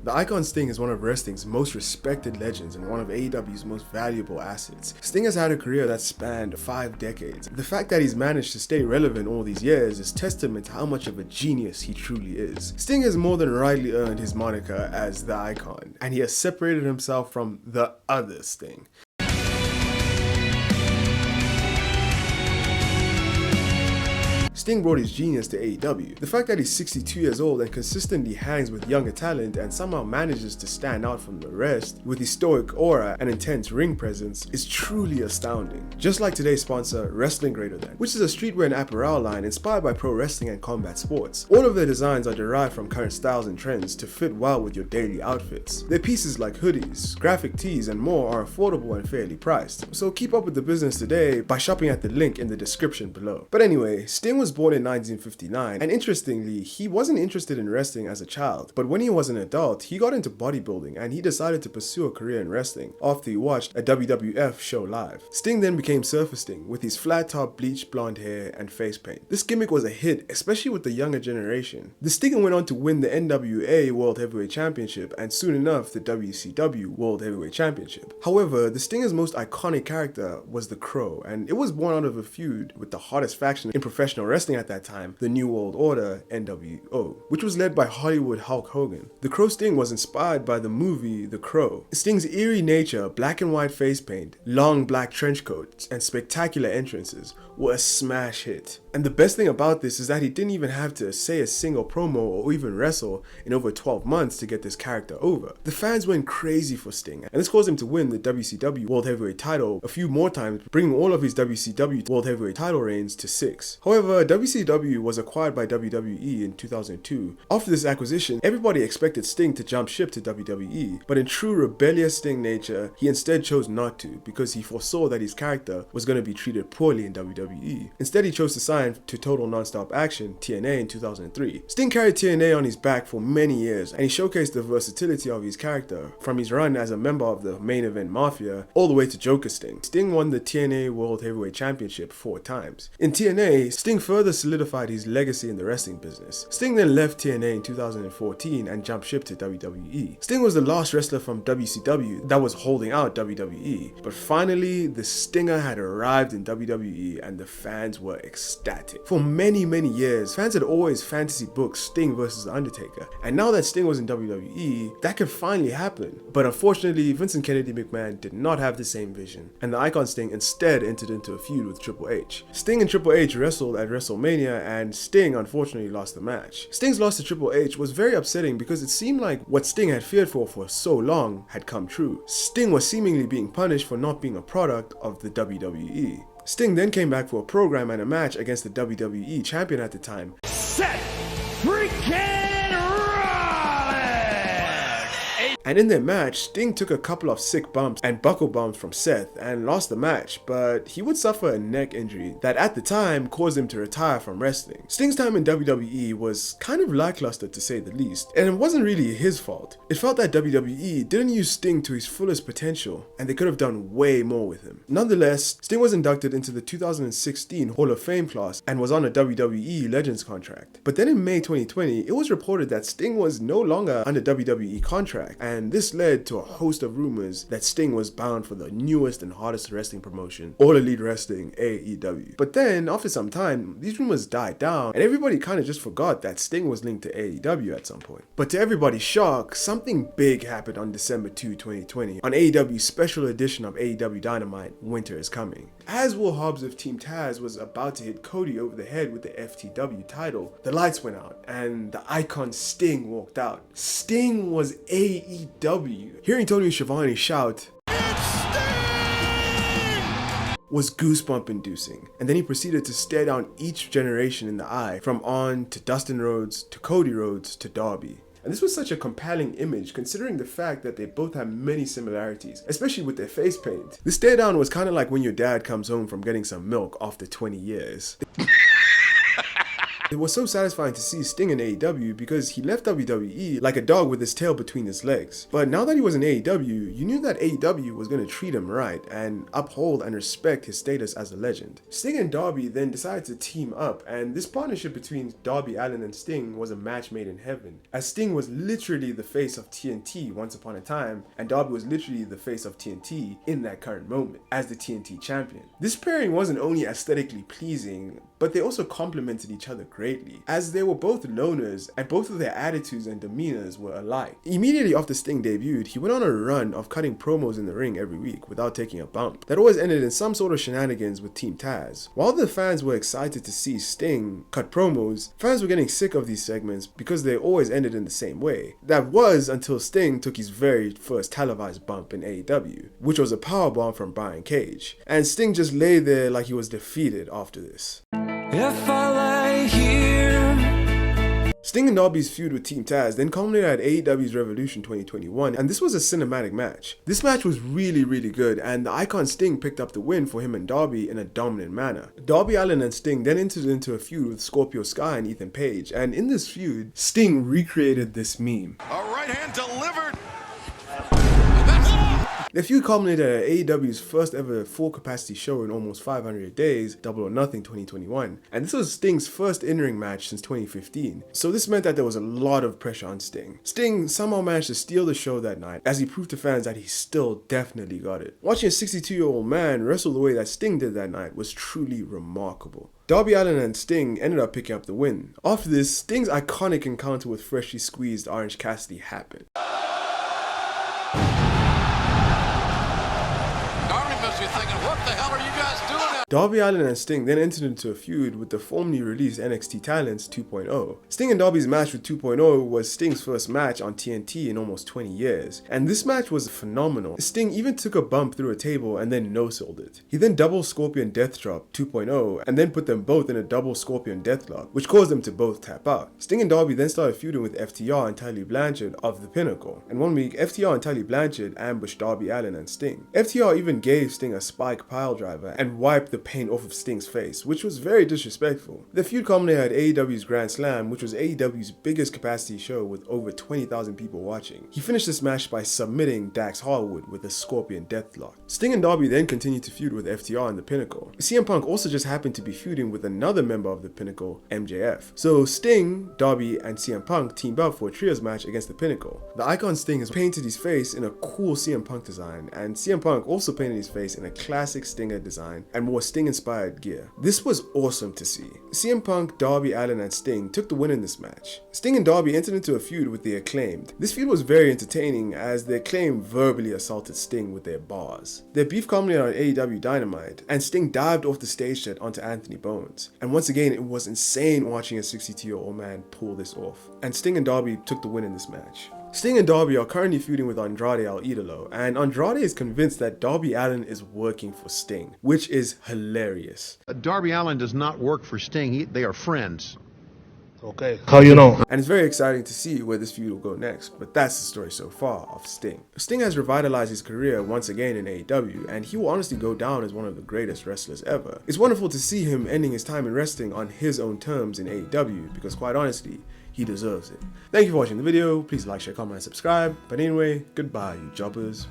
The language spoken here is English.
The icon Sting is one of wrestling's most respected legends and one of AEW's most valuable assets. Sting has had a career that spanned 5 decades. The fact that he's managed to stay relevant all these years is testament to how much of a genius he truly is. Sting has more than rightly earned his moniker as the icon, and he has separated himself from the other Sting. Sting brought his genius to AEW. The fact that he's 62 years old and consistently hangs with younger talent and somehow manages to stand out from the rest with his stoic aura and intense ring presence is truly astounding. Just like today's sponsor, Wrestling Greater Than, which is a streetwear and apparel line inspired by pro wrestling and combat sports. All of their designs are derived from current styles and trends to fit well with your daily outfits. Their pieces like hoodies, graphic tees, and more are affordable and fairly priced. So keep up with the business today by shopping at the link in the description below. But anyway, Sting was born in 1959, and interestingly, he wasn't interested in wrestling as a child, but when he was an adult, he got into bodybuilding and he decided to pursue a career in wrestling after he watched a WWF show live. Sting then became Surfer Sting with his flat top, bleached blonde hair, and face paint. This gimmick was a hit, especially with the younger generation. The Stinger went on to win the NWA World Heavyweight Championship and soon enough the WCW World Heavyweight Championship. However, the Stinger's most iconic character was the Crow, and it was born out of a feud with the hottest faction in professional wrestling at that time, the New World Order, NWO, which was led by Hollywood Hulk Hogan. The Crow Sting was inspired by the movie The Crow. Sting's eerie nature, black and white face paint, long black trench coats, and spectacular entrances were a smash hit. And the best thing about this is that he didn't even have to say a single promo or even wrestle in over 12 months to get this character over. The fans went crazy for Sting, and this caused him to win the WCW World Heavyweight title a few more times, bringing all of his WCW World Heavyweight title reigns to 6. However, WCW was acquired by WWE in 2002. After this acquisition, everybody expected Sting to jump ship to WWE, but in true rebellious Sting nature, he instead chose not to because he foresaw that his character was going to be treated poorly in WWE. Instead, he chose to sign to Total Nonstop Action, TNA, in 2003. Sting carried TNA on his back for many years, and he showcased the versatility of his character, from his run as a member of the Main Event Mafia all the way to Joker Sting. Sting won the TNA World Heavyweight Championship 4 times. In TNA, Sting further solidified his legacy in the wrestling business. Sting then left TNA in 2014 and jumped ship to WWE. Sting was the last wrestler from WCW that was holding out WWE, but finally the Stinger had arrived in WWE and the fans were ecstatic. For many years, fans had always fantasy booked Sting versus The Undertaker, and now that Sting was in WWE, that could finally happen. But unfortunately, Vincent Kennedy McMahon did not have the same vision, and the icon Sting instead entered into a feud with Triple H. Sting and Triple H wrestled at WrestleMania, and Sting unfortunately lost the match. Sting's loss to Triple H was very upsetting because it seemed like what Sting had feared for so long had come true. Sting was seemingly being punished for not being a product of the WWE. Sting then came back for a program and a match against the WWE champion at the time, Seth freaking Rollins! And in their match, Sting took a couple of sick bumps and buckle bumps from Seth and lost the match, but he would suffer a neck injury that at the time caused him to retire from wrestling. Sting's time in WWE was kind of lackluster to say the least, and it wasn't really his fault. It felt that WWE didn't use Sting to his fullest potential, and they could have done way more with him. Nonetheless, Sting was inducted into the 2016 Hall of Fame class and was on a WWE Legends contract. But then in May 2020, it was reported that Sting was no longer under WWE contract, and this led to a host of rumors that Sting was bound for the newest and hottest wrestling promotion, All Elite Wrestling, AEW. But then, after some time, these rumors died down, and everybody kind of just forgot that Sting was linked to AEW at some point. But to everybody's shock, something big happened on December 2, 2020, on AEW's special edition of AEW Dynamite, Winter is Coming. As Will Hobbs of Team Taz was about to hit Cody over the head with the FTW title, the lights went out, and the icon Sting walked out. Sting was AEW. Hearing Tony Schiavone shout, "It's Sting!" was goosebump inducing, and then he proceeded to stare down each generation in the eye, from On to Dustin Rhodes to Cody Rhodes to Darby. And this was such a compelling image considering the fact that they both have many similarities, especially with their face paint. The stare down was kind of like when your dad comes home from getting some milk after 20 years. It was so satisfying to see Sting in AEW because he left WWE like a dog with his tail between his legs. But now that he was in AEW, you knew that AEW was going to treat him right and uphold and respect his status as a legend. Sting and Darby then decided to team up, and this partnership between Darby Allin and Sting was a match made in heaven, as Sting was literally the face of TNT once upon a time, and Darby was literally the face of TNT in that current moment as the TNT champion. This pairing wasn't only aesthetically pleasing, but they also complemented each other greatly, as they were both loners and both of their attitudes and demeanors were alike. Immediately after Sting debuted, he went on a run of cutting promos in the ring every week without taking a bump. That always ended in some sort of shenanigans with Team Taz. While the fans were excited to see Sting cut promos, fans were getting sick of these segments because they always ended in the same way. That was until Sting took his very first televised bump in AEW, which was a powerbomb from Brian Cage, and Sting just lay there like he was defeated after this. If I lay here. Sting and Darby's feud with Team Taz then culminated at AEW's Revolution 2021, and this was a cinematic match. This match was really good, and the icon Sting picked up the win for him and Darby in a dominant manner. Darby Allin and Sting then entered into a feud with Scorpio Sky and Ethan Page, and in this feud, Sting recreated this meme. A right hand delivered. The feud culminated at AEW's first ever full capacity show in almost 500 days, Double or Nothing 2021, and this was Sting's first in-ring match since 2015, so this meant that there was a lot of pressure on Sting. Sting somehow managed to steal the show that night, as he proved to fans that he still definitely got it. Watching a 62-year-old man wrestle the way that Sting did that night was truly remarkable. Darby Allin and Sting ended up picking up the win. After this, Sting's iconic encounter with freshly squeezed Orange Cassidy happened. Darby Allin and Sting then entered into a feud with the formerly released NXT Talents 2.0. Sting and Darby's match with 2.0 was Sting's first match on TNT in almost 20 years, and this match was phenomenal. Sting even took a bump through a table and then no-sold it. He then double Scorpion Death Drop 2.0 and then put them both in a double Scorpion Deathlock, which caused them to both tap out. Sting and Darby then started feuding with FTR and Tully Blanchard of The Pinnacle, and one week FTR and Tully Blanchard ambushed Darby Allin and Sting. FTR even gave Sting a spike piledriver and wiped the paint off of Sting's face, which was very disrespectful. The feud culminated at AEW's Grand Slam, which was AEW's biggest capacity show with over 20,000 people watching. He finished this match by submitting Dax Harwood with a Scorpion Deathlock. Sting and Darby then continued to feud with FTR and The Pinnacle. CM Punk also just happened to be feuding with another member of The Pinnacle, MJF. So Sting, Darby, and CM Punk teamed up for a trios match against The Pinnacle. The icon Sting has painted his face in a cool CM Punk design, and CM Punk also painted his face in a classic Stinger design and wore Sting-inspired gear. This was awesome to see. CM Punk, Darby Allin, and Sting took the win in this match. Sting and Darby entered into a feud with The Acclaimed. This feud was very entertaining as The Acclaimed verbally assaulted Sting with their bars. Their beef culminated on AEW Dynamite, and Sting dived off the stage set onto Anthony Bones. And once again, it was insane watching a 62-year-old man pull this off. And Sting and Darby took the win in this match. Sting and Darby are currently feuding with Andrade El Idolo, and Andrade is convinced that Darby Allin is working for Sting, which is hilarious. Darby Allin does not work for Sting. They are friends. Okay, how you know? And it's very exciting to see where this feud will go next, but that's the story so far of Sting. Sting has revitalized his career once again in AEW, and he will honestly go down as one of the greatest wrestlers ever. It's wonderful to see him ending his time in wrestling on his own terms in AEW, because quite honestly, he deserves it. Thank you for watching the video. Please like, share, comment, and subscribe. But anyway, goodbye, you jobbers.